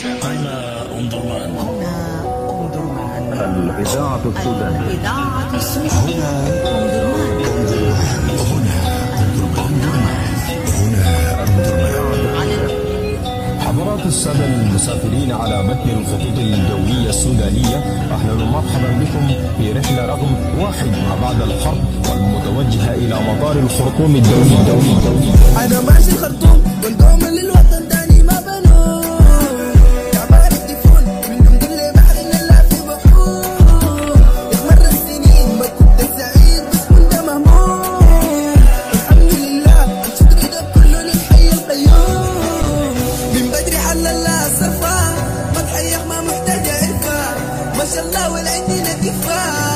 هنا أم درمان. هنا أم درمان. الإذاعة السودانية. الإذاعة السودانية. أم درمان. حضرات السادة المسافرين على متن الخطوط الجوية السودانية، أهلا ومرحبا بكم في رحلة رقم 1 ما بعد الحرب والمتوجهة إلى مطار الخرطوم الدولي. أنا ماشي الخرطوم والقوم للوطن تاني ما بنوا عبارة التليفون منهم كل بحر لا في بحور. مر السنين ما كنت سعيد بس كنت مهموم. الحمد لله الشكر ده كله للحي القيوم. من بدري حل الله صرفا ما تحيح ما محتاج عرفا ما شاء الله والعندنا كفا.